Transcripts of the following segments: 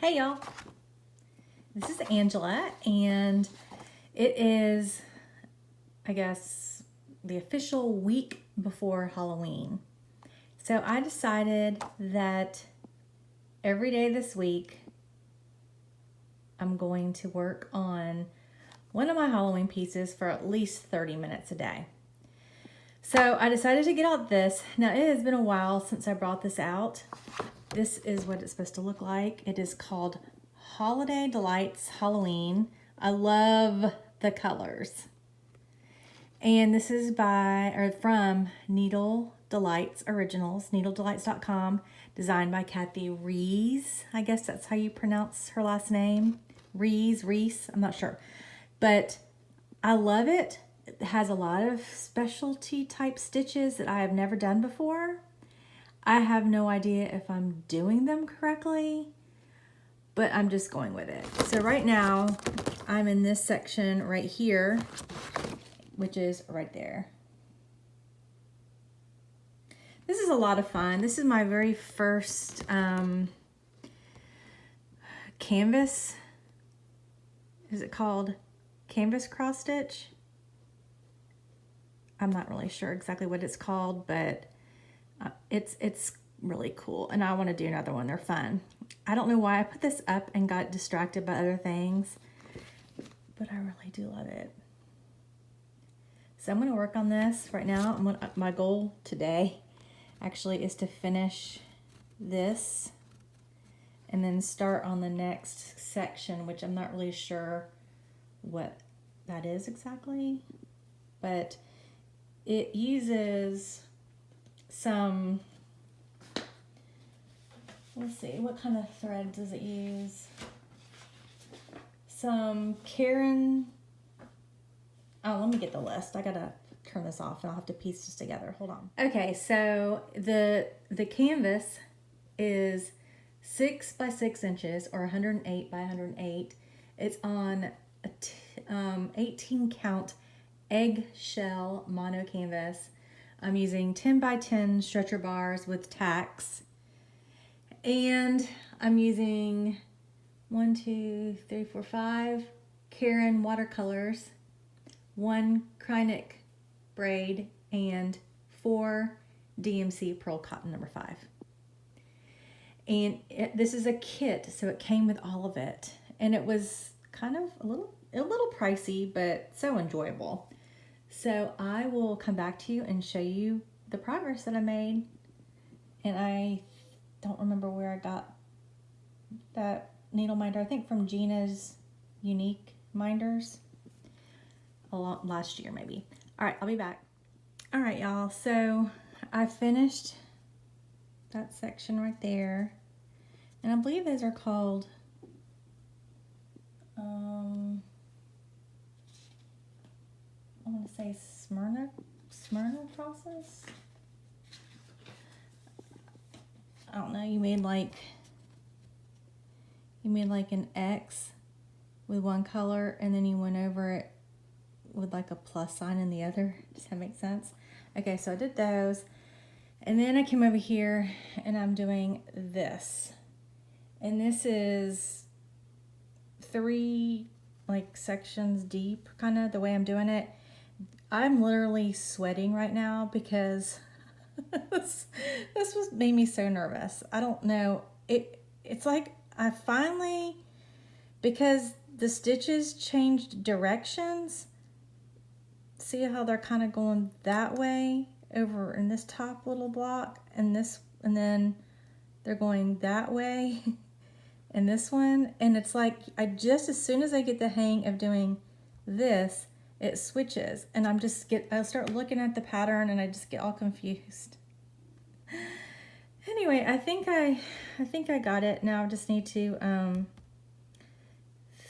Hey y'all, this is Angela, and it is, I guess, the official week before Halloween. So I decided that every day this week I'm going to work on one of my Halloween pieces for at least 30 minutes a day. So I decided to get out this. Now it has been a while since I brought this out. This is what it's supposed to look like. It is called Holiday Delights Halloween. I love the colors. And this is from Needle Delights Originals, needledelights.com, designed by Kathy Rees. I guess that's how you pronounce her last name. Rees, I'm not sure. But I love it. It has a lot of specialty type stitches that I have never done before. I have no idea if I'm doing them correctly, but I'm just going with it. So right now, I'm in this section right here, which is right there. This is a lot of fun. This is my very first canvas. Is it called canvas cross stitch? I'm not really sure exactly what it's called, but it's really cool, and I want to do another one. They're fun. I don't know why I put this up and got distracted by other things, but I really do love it. So I'm going to work on this right now. My goal today actually is to finish this and then start on the next section, which I'm not really sure what that is exactly, but it uses some, let's see, what kind of thread does it use? Some Caron, oh, let me get the list. I gotta turn this off and I'll have to piece this together. Hold on. Okay, so the canvas is 6 by 6 inches or 108 by 108. It's on a 18 count eggshell mono canvas. I'm using 10 by 10 stretcher bars with tacks, and I'm using 5 Caron watercolors, 1 Kreinik braid, and 4 DMC Pearl Cotton number 5. And this is a kit, so it came with all of it, and it was kind of a little pricey, but so enjoyable. So I will come back to you and show you the progress that I made. And I don't remember where I got that needle minder. I think from Gina's Unique Minders last year maybe. All right, I'll be back. All right, y'all. So I finished that section right there. And I believe those are called I want to say Smyrna crosses. I don't know. You made like an X with one color, and then you went over it with like a plus sign in the other. Does that make sense? Okay, so I did those, and then I came over here and I'm doing this, and this is 3 like sections deep, kind of the way I'm doing it. I'm literally sweating right now because this made me so nervous. I don't know. It's like I finally, because the stitches changed directions. See how they're kind of going that way over in this top little block, and then they're going that way in this one. And it's like as soon as I get the hang of doing this, it switches, and I'll start looking at the pattern and I just get all confused. Anyway, I think I got it. Now I just need to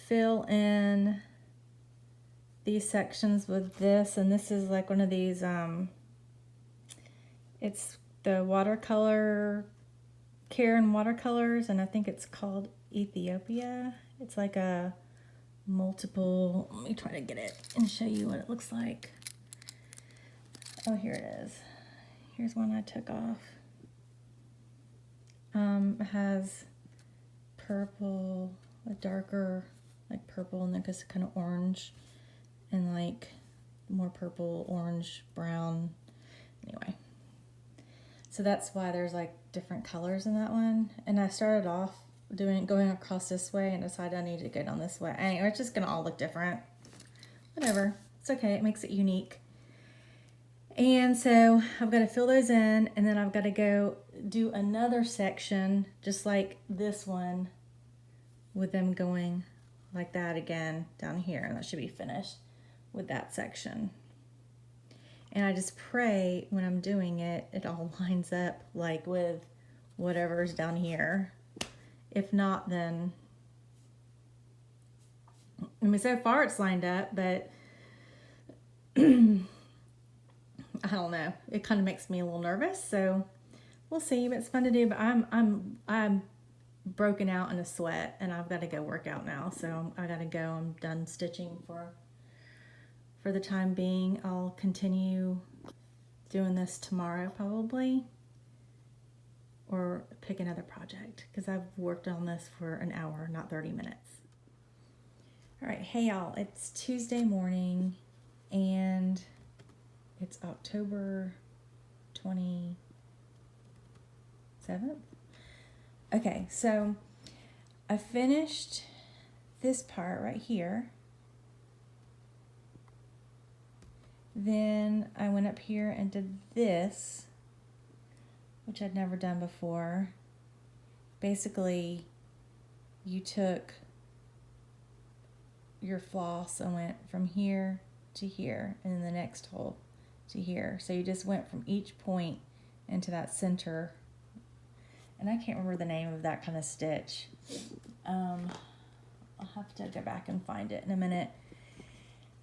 fill in these sections with this, and this is like one of these it's the watercolor Caron watercolors, and I think it's called Ethiopia. It's like a multiple, let me try to get it and show you what it looks like. Oh, here it is. Here's one I took off. It has purple, a darker like purple, and then just kind of orange, and like more purple, orange, brown. Anyway, so that's why there's like different colors in that one. And I started off going across this way and decided I needed to go down this way. Anyway, it's just gonna all look different. Whatever, it's okay, it makes it unique. And so I've got to fill those in, and then I've got to go do another section just like this one with them going like that again down here, and that should be finished with that section. And I just pray when I'm doing it, it all lines up like with whatever's down here. If not, then, I mean, so far it's lined up, but I don't know. It kind of makes me a little nervous, so we'll see. But it's fun to do. But I'm broken out in a sweat, and I've got to go work out now. So I got to go. I'm done stitching for the time being. I'll continue doing this tomorrow probably, or pick another project because I've worked on this for an hour, not 30 minutes. All right, hey y'all, it's Tuesday morning, and it's October 27th. Okay, so I finished this part right here. Then I went up here and did this, which I'd never done before. Basically, you took your floss and went from here to here, and then the next hole to here. So you just went from each point into that center. And I can't remember the name of that kind of stitch. I'll have to go back and find it in a minute.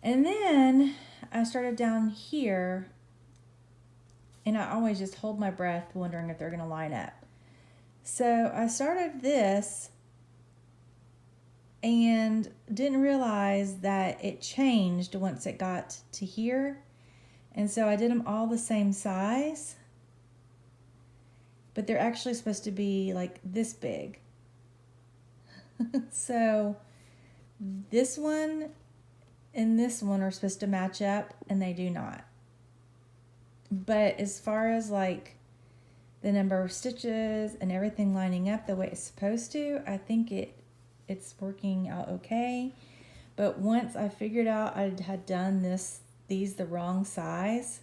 And then I started down here, and I always just hold my breath wondering if they're going to line up. So I started this and didn't realize that it changed once it got to here. And so I did them all the same size, but they're actually supposed to be like this big. So this one and this one are supposed to match up, and they do not. But as far as like the number of stitches and everything lining up the way it's supposed to, I think it's working out okay. But once I figured out I had done these the wrong size,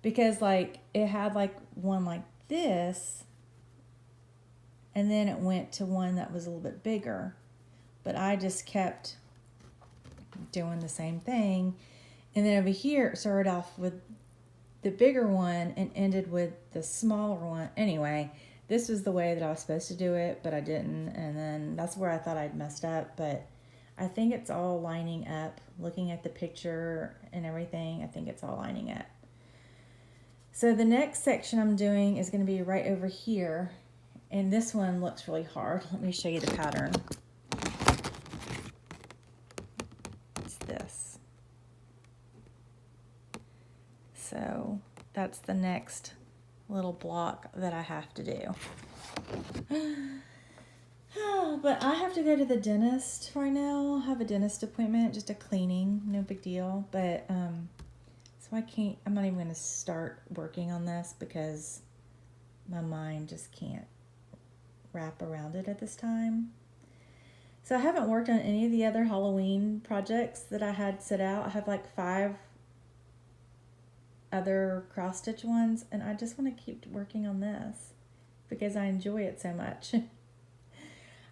because like it had like one like this, and then it went to one that was a little bit bigger, but I just kept doing the same thing. And then over here it started off with the bigger one and ended with the smaller one. Anyway, this was the way that I was supposed to do it, but I didn't, and then that's where I thought I'd messed up. But I think it's all lining up. Looking at the picture and everything, I think it's all lining up. So the next section I'm doing is going to be right over here, and this one looks really hard. Let me show you the pattern. It's this. So that's the next little block that I have to do. But I have to go to the dentist right now. I have a dentist appointment, just a cleaning, no big deal. But so I'm not even going to start working on this because my mind just can't wrap around it at this time. So I haven't worked on any of the other Halloween projects that I had set out. I have like 5 other cross stitch ones, and I just want to keep working on this because I enjoy it so much.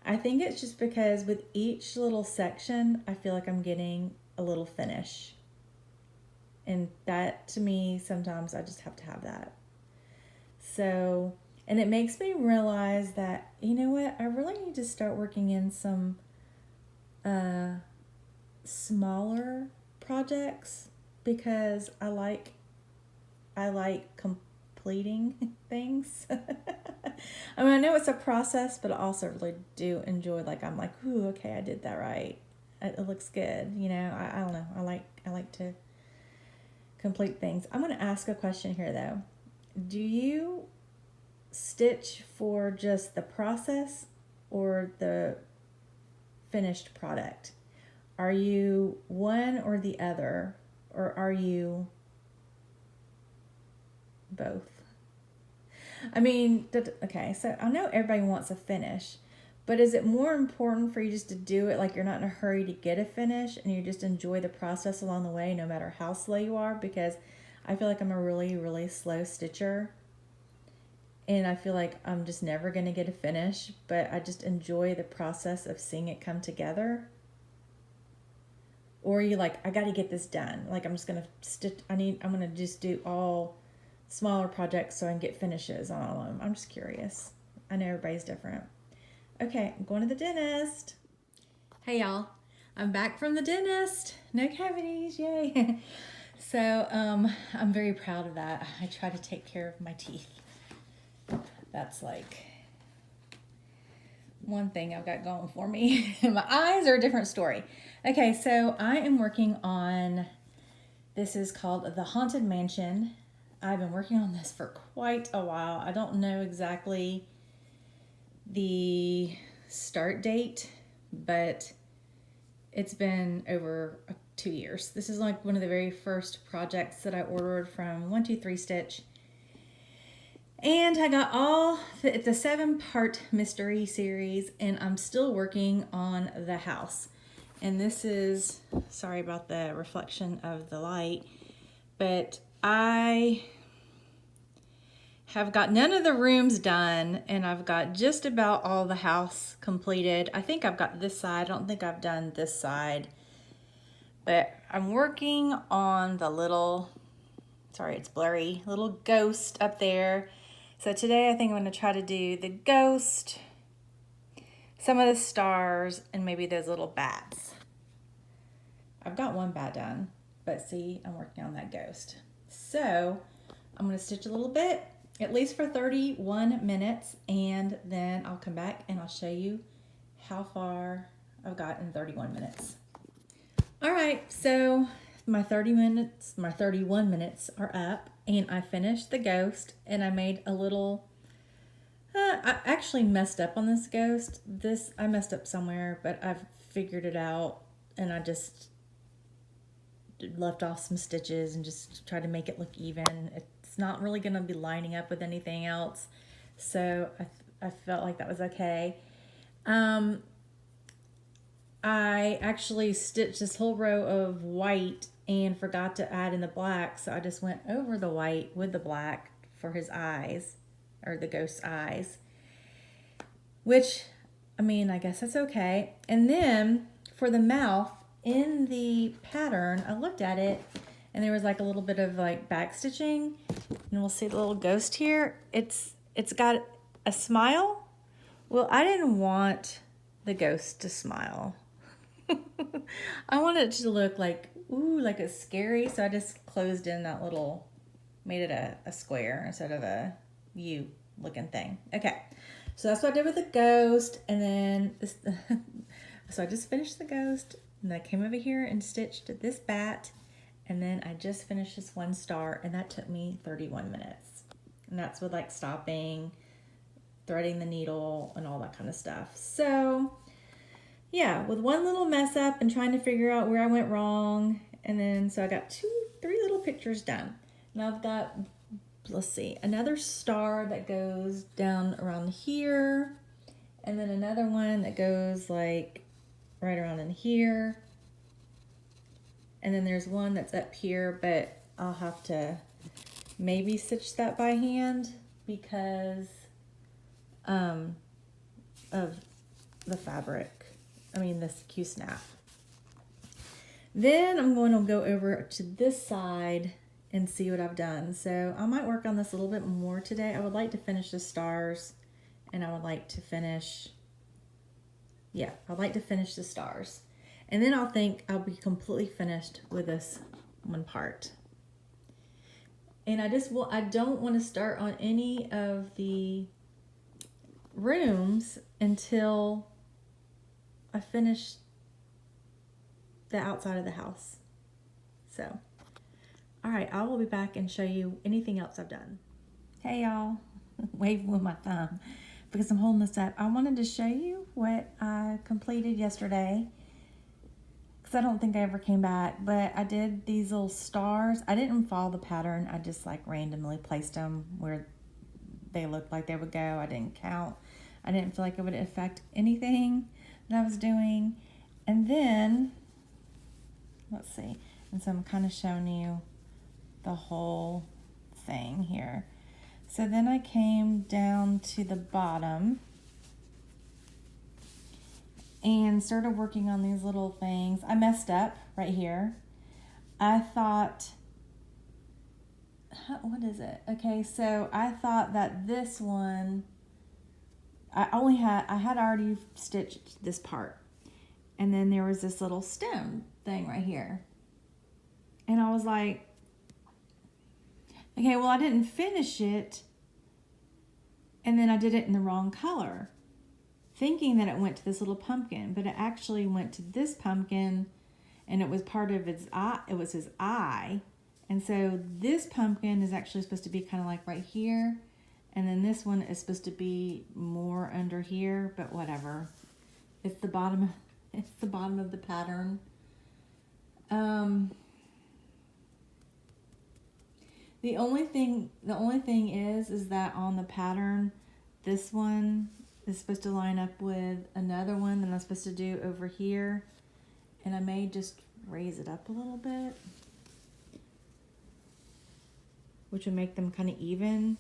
I think it's just because with each little section, I feel like I'm getting a little finish. And that, to me, sometimes I just have to have that. So, and it makes me realize that, you know what, I really need to start working in some smaller projects because I like completing things. I mean, I know it's a process, but I also really do enjoy, like, I'm like, ooh, okay, I did that right. It looks good, you know. I don't know. I like to complete things. I'm going to ask a question here, though. Do you stitch for just the process or the finished product? Are you one or the other, or are you both? I mean, okay, so I know everybody wants a finish, but is it more important for you just to do it like you're not in a hurry to get a finish and you just enjoy the process along the way no matter how slow you are? Because I feel like I'm a really, really slow stitcher, and I feel like I'm just never going to get a finish, but I just enjoy the process of seeing it come together. Or you like, I got to get this done. Like I'm just going to stitch, I'm going to just do all smaller projects so I can get finishes on all of them. I'm just curious. I know everybody's different. Okay, I'm going to the dentist. Hey y'all, I'm back from the dentist. No cavities, yay. So I'm very proud of that. I try to take care of my teeth. That's like one thing I've got going for me. My eyes are a different story. Okay, so I am working on, this is called The Haunted Mansion. I've been working on this for quite a while. I don't know exactly the start date, but it's been over 2 years. This is like one of the very first projects that I ordered from 123 Stitch. And I got it's a 7-part mystery series, and I'm still working on the house. And this is, sorry about the reflection of the light, but I have got none of the rooms done, and I've got just about all the house completed. I think I've got this side. I don't think I've done this side, but I'm working on the little, sorry, it's blurry, little ghost up there. So today I think I'm going to try to do the ghost, some of the stars, and maybe those little bats. I've got one bat done, but see, I'm working on that ghost. So I'm going to stitch a little bit, at least for 31 minutes, and then I'll come back and I'll show you how far I've got in 31 minutes. All right, so my 31 minutes are up, and I finished the ghost, and I made a little, I actually messed up on this ghost. I messed up somewhere, but I've figured it out, and I just left off some stitches and just tried to make it look even. It's not really going to be lining up with anything else, so I felt like that was okay. I actually stitched this whole row of white and forgot to add in the black, so I just went over the white with the black for his eyes, or the ghost's eyes, which, I mean, I guess that's okay. And then for the mouth, in the pattern, I looked at it, and there was like a little bit of like back stitching, and we'll see the little ghost here. It's got a smile. Well, I didn't want the ghost to smile. I wanted it to look like, ooh, like it's scary, so I just closed in that little, made it a square instead of a U looking thing. Okay, so that's what I did with the ghost, and then this, so I just finished the ghost, and I came over here and stitched this bat, and then I just finished this one star, and that took me 31 minutes. And that's with like stopping, threading the needle, and all that kind of stuff. So yeah, with one little mess up and trying to figure out where I went wrong. And then, so I got 3 little pictures done. Now I've got, let's see, another star that goes down around here. And then another one that goes like right around in here. And then there's one that's up here, but I'll have to maybe stitch that by hand because of the fabric. I mean, this Q-snap. Then I'm going to go over to this side and see what I've done. So I might work on this a little bit more today. I would like to finish the stars, and I would like to finish, yeah, I'd like to finish the stars. And then I'll think I'll be completely finished with this one part. And I don't want to start on any of the rooms until I finish the outside of the house. So, all right, I will be back and show you anything else I've done. Hey y'all, waving with my thumb because I'm holding this up. I wanted to show you what I completed yesterday because I don't think I ever came back, but I did these little stars. I didn't follow the pattern. I just like randomly placed them where they looked like they would go. I didn't count. I didn't feel like it would affect anything that I was doing. And then, let's see. And so I'm kind of showing you the whole thing here. So then I came down to the bottom and started working on these little things. I messed up right here. I thought, what is it? Okay, so I thought that this one, I had already stitched this part. And then there was this little stem thing right here. And I was like, okay, well, I didn't finish it. And then I did it in the wrong color, thinking that it went to this little pumpkin, but it actually went to this pumpkin, and it was part of its eye. It was his eye. And so this pumpkin is actually supposed to be kind of like right here. And then this one is supposed to be more under here, but whatever. It's the bottom, it's the bottom of the pattern. The only thing is that on the pattern, this one is supposed to line up with another one that I'm supposed to do over here. And I may just raise it up a little bit, which would make them kind of even.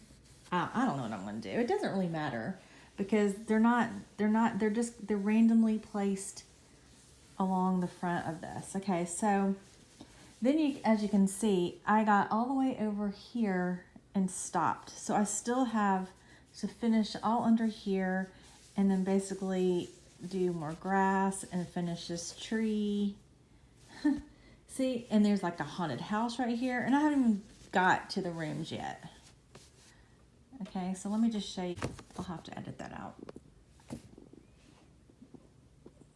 I don't know what I'm going to do. It doesn't really matter because they're randomly placed along the front of this. Okay, so then as you can see, I got all the way over here and stopped. So I still have to finish all under here and then basically do more grass and finish this tree. See, and there's like a haunted house right here, and I haven't even got to the rooms yet. Okay, so let me just show you. I'll have to edit that out.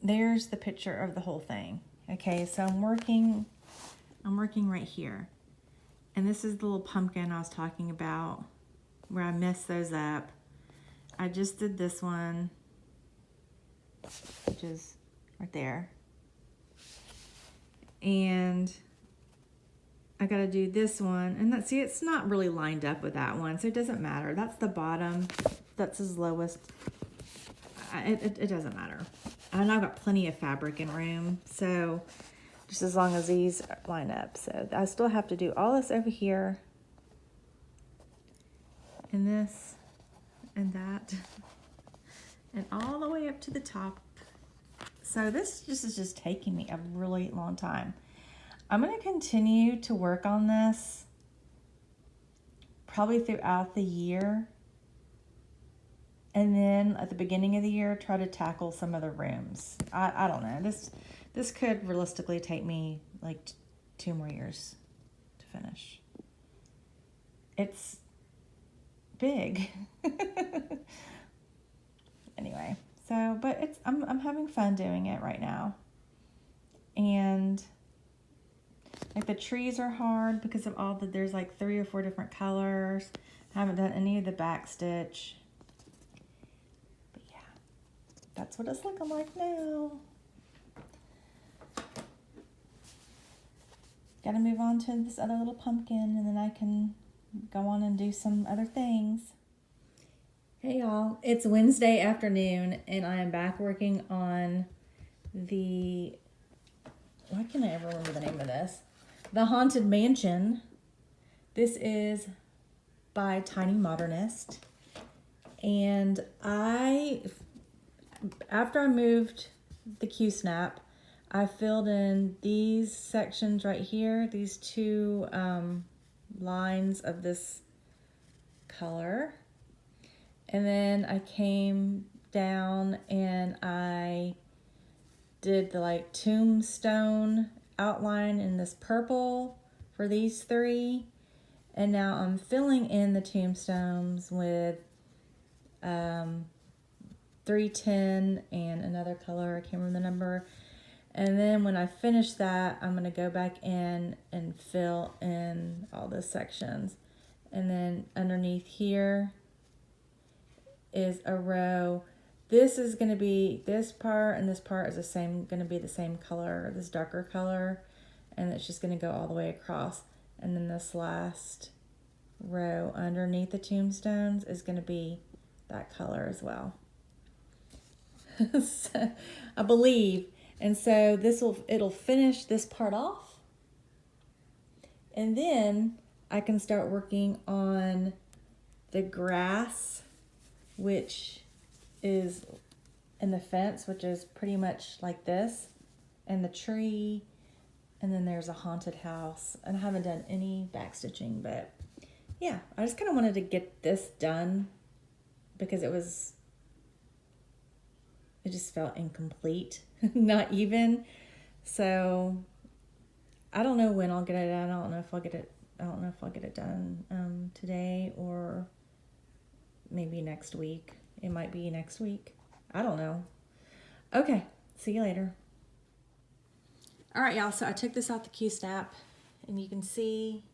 There's the picture of the whole thing. Okay, so I'm working right here. And this is the little pumpkin I was talking about where I messed those up. I just did this one, which is right there. And I got to do this one. And see, it's not really lined up with that one, so it doesn't matter. That's the bottom. That's his lowest. It doesn't matter. And I've got plenty of fabric and room, so just as long as these line up. So I still have to do all this over here, and this, and that, and all the way up to the top. So this is just taking me a really long time. I'm going to continue to work on this probably throughout the year. And then at the beginning of the year, try to tackle some of the rooms. I don't know. This could realistically take me like 2 more years to finish. It's big. Anyway, so but I'm having fun doing it right now. And like the trees are hard because of all there's like 3 or 4 different colors. I haven't done any of the back stitch. But yeah, that's what it's looking like now. Got to move on to this other little pumpkin, and then I can go on and do some other things. Hey y'all, it's Wednesday afternoon, and I am back working on the, why can't I ever remember the name of this? The Haunted Mansion. This is by Tiny Modernist. And after I moved the Q-snap, I filled in these sections right here, these 2 lines of this color. And then I came down and I did the like tombstone outline in this purple for these 3. And now I'm filling in the tombstones with 310 and another color, I can't remember the number. And then when I finish that, I'm going to go back in and fill in all the sections. And then underneath here, is a row. This is going to be, this part and this part is the same, going to be the same color, this darker color, and it's just going to go all the way across. And then this last row underneath the tombstones is going to be that color as well. So, I believe. And so it'll finish this part off. And then I can start working on the grass, which is in the fence, which is pretty much like this, and the tree, and then there's a haunted house. And I haven't done any backstitching, but yeah, I just kind of wanted to get this done because it just felt incomplete, not even. So I don't know when I'll get it done. I don't know if I'll get it done today or maybe next week. It might be next week. I don't know. Okay, see you later. All right, y'all, so I took this off the Q-Snap, and you can see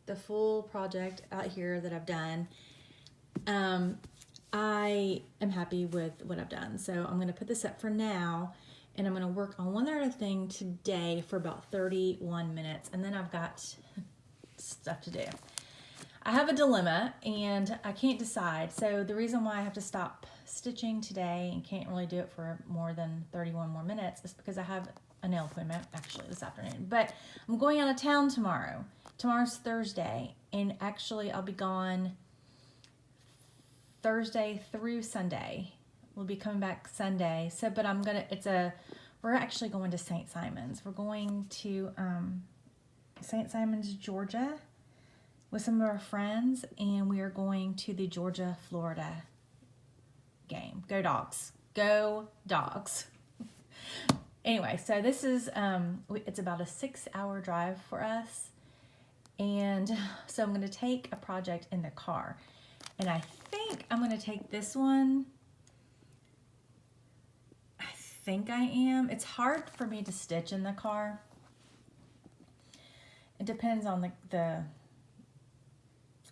the full project out here that I've done. I am happy with what I've done, so I'm going to put this up for now, and I'm going to work on one other thing today for about 31 minutes, and then I've got stuff to do. I have a dilemma, and I can't decide, so the reason why I have to stop stitching today and can't really do it for more than 31 more minutes is because I have a nail appointment, actually, this afternoon, but I'm going out of town tomorrow. Tomorrow's Thursday, and actually I'll be gone Thursday through Sunday. We'll be coming back Sunday. So, but we're actually going to St. Simons. We're going to St. Simons, Georgia with some of our friends, and we are going to the Georgia-Florida game. Go Dogs. Go Dogs. Anyway, so this is, it's about a 6-hour drive for us. And so I'm going to take a project in the car. And I think I'm going to take this one. I think I am. It's hard for me to stitch in the car. It depends on the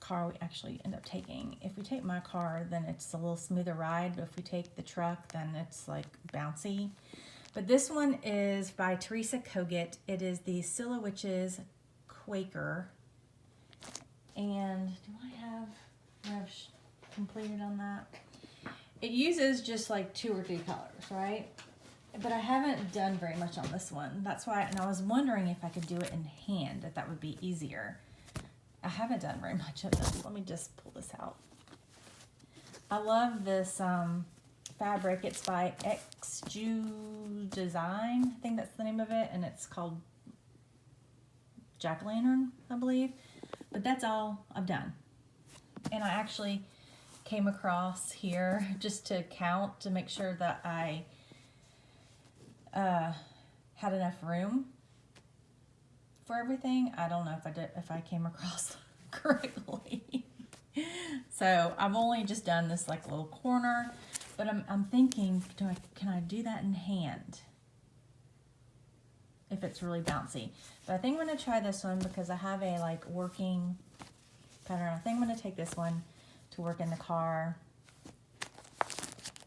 car we actually end up taking. If we take my car, then it's a little smoother ride. But if we take the truck, then it's like bouncy. But this one is by Teresa Kogut. It is the Scylla Witches Quaker. And do I have completed on that? It uses just like 2 or 3 colors, right? But I haven't done very much on this one. That's why, and I was wondering if I could do it in hand, if that would be easier. I haven't done very much of this. Let me just pull this out. I love this fabric. It's by XJU Design. I think that's the name of it, and it's called Jack-o'-lantern, I believe. But that's all I've done. And I actually came across here just to count to make sure that I had enough room for everything. I don't know if I came across correctly. So I've only just done this like little corner, but I'm thinking, can I do that in hand if it's really bouncy? But I think I'm going to try this one because I have a like working pattern. I think I'm going to take this one to work in the car.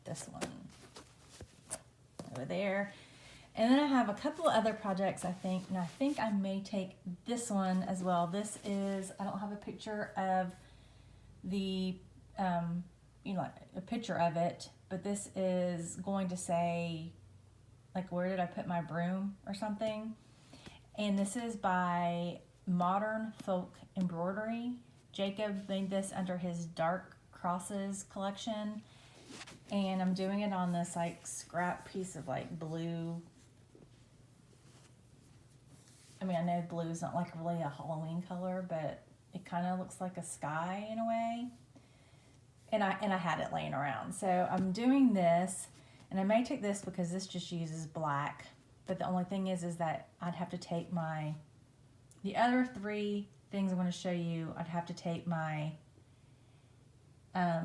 This one over there. And then I have a couple of other projects, I think, and I think I may take this one as well. This is, I don't have a picture of the, a picture of it, but this is going to say, like, where did I put my broom or something? And this is by Modern Folk Embroidery. Jacob made this under his Dark Crosses collection. And I'm doing it on this, like, scrap piece of, like, blue. I mean, I know blue is not, like, really a Halloween color, but it kind of looks like a sky in a way. And I had it laying around. So I'm doing this, and I may take this because this just uses black. But the only thing is that I'd have to take the other 3 things I'm going to show you, I'd have to take my, my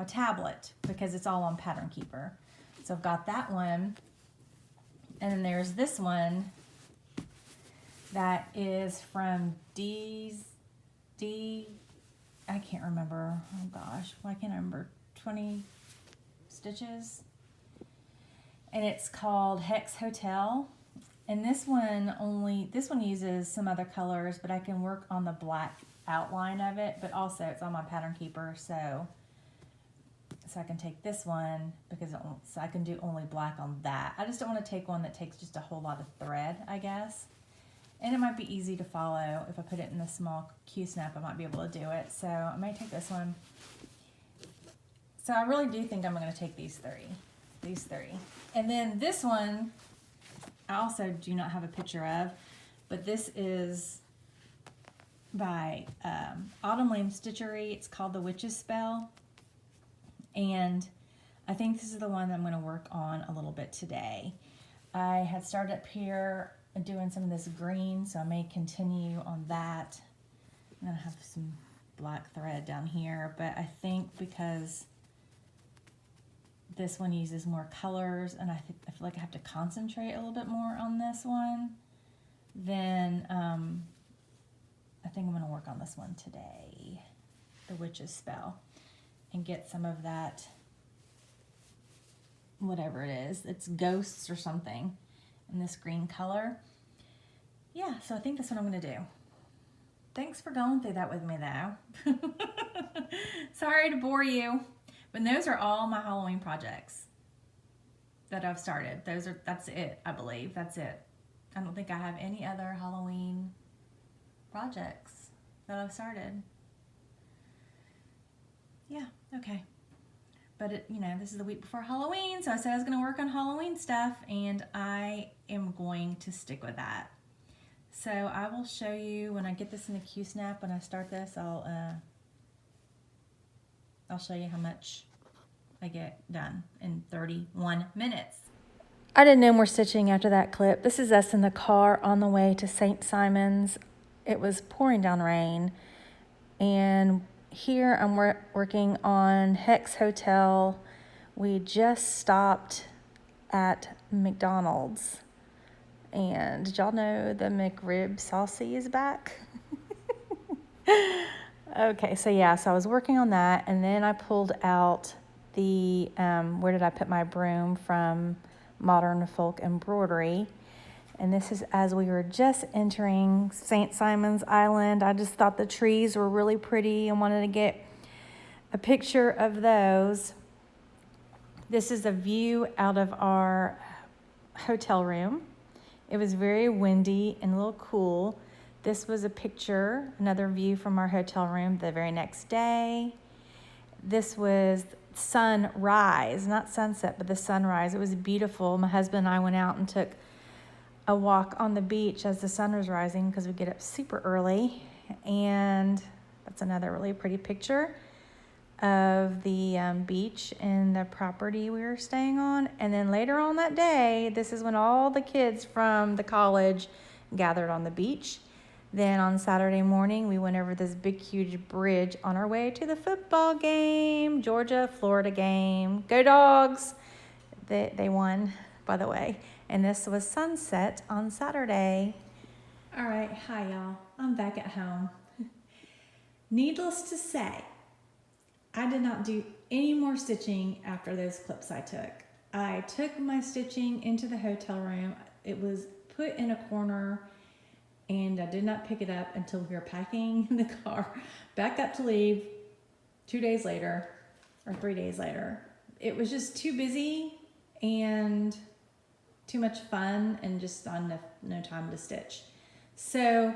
tablet, because it's all on Pattern Keeper. So I've got that one, and then there's this one that is from I can't remember, oh gosh, why can't I remember, 20 stitches. And it's called Hex Hotel. And this one uses some other colors, but I can work on the black outline of it, but also it's on my pattern keeper, so I can take this one so I can do only black on that. I just don't want to take one that takes just a whole lot of thread, I guess. And it might be easy to follow. If I put it in the small Q-snap, I might be able to do it. So I might take this one. So I really do think I'm going to take these three. And then this one, I also do not have a picture of, but this is by Autumn Lane Stitchery. It's called The Witch's Spell. And I think this is the one that I'm going to work on a little bit today. I had started up here doing some of this green, so I may continue on that. I'm going to have some black thread down here, but I think because this one uses more colors and I feel like I have to concentrate a little bit more on this one, then I think I'm going to work on this one today, The Witch's Spell, and get some of that, whatever it is, it's ghosts or something, in this green color. Yeah, so I think that's what I'm going to do. Thanks for going through that with me, though. Sorry to bore you, but those are all my Halloween projects that I've started. That's it, I believe. That's it. I don't think I have any other Halloween projects that I've started. Yeah, okay. But this is the week before Halloween, so I said I was going to work on Halloween stuff, and I am going to stick with that. So I will show you when I get this in the Q-snap. When I start this, I'll show you how much I get done in 31 minutes. I did no more stitching after that clip. This is us in the car on the way to St. Simon's. It was pouring down rain, and here I'm working on Hex Hotel. We just stopped at McDonald's. And did y'all know the McRib Saucy is back? Okay, so I was working on that, and then I pulled out the, where did I put my broom, from Modern Folk Embroidery. And this is as we were just entering St. Simon's Island. I just thought the trees were really pretty and wanted to get a picture of those. This is a view out of our hotel room. It was very windy and a little cool. This was a picture, another view from our hotel room the very next day. This was sunrise, not sunset, but the sunrise. It was beautiful. My husband and I went out and took a walk on the beach as the sun was rising because we get up super early. And that's another really pretty picture of the beach and the property we were staying on. And then later on that day, this is when all the kids from the college gathered on the beach. Then on Saturday morning, we went over this big, huge bridge on our way to the football game, Georgia-Florida game. Go Dogs! They won, by the way. And this was sunset on Saturday. All right, hi y'all. I'm back at home. Needless to say, I did not do any more stitching after those clips I took. I took my stitching into the hotel room. It was put in a corner, and I did not pick it up until we were packing in the car, back up to leave 2 days later, or 3 days later. It was just too busy and too much fun and just not enough, no time to stitch. So,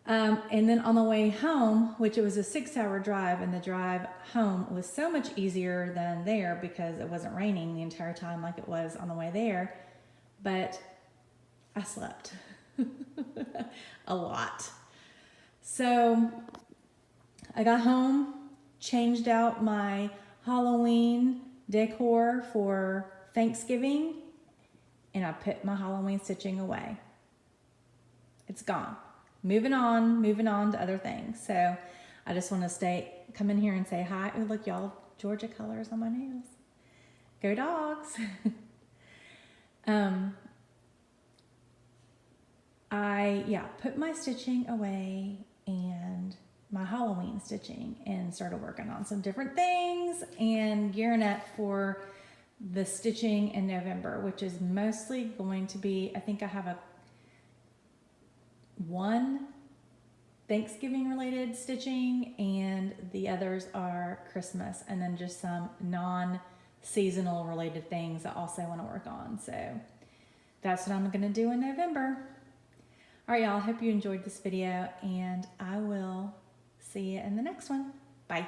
and then on the way home, which it was a 6-hour drive, and the drive home was so much easier than there because it wasn't raining the entire time like it was on the way there, but I slept a lot. So I got home, changed out my Halloween decor for Thanksgiving, and I put my Halloween stitching away. It's gone. Moving on to other things. So I just want to come in here and say hi. Oh, look, y'all, Georgia colors on my nails. Go Dogs. I put my stitching away, and my Halloween stitching and started working on some different things and gearing up for the stitching in November, which is mostly going to be, I think I have one Thanksgiving related stitching and the others are Christmas, and then just some non-seasonal related things I also want to work on. So that's what I'm going to do in November. All right, y'all, I hope you enjoyed this video, and I will see you in the next one. Bye.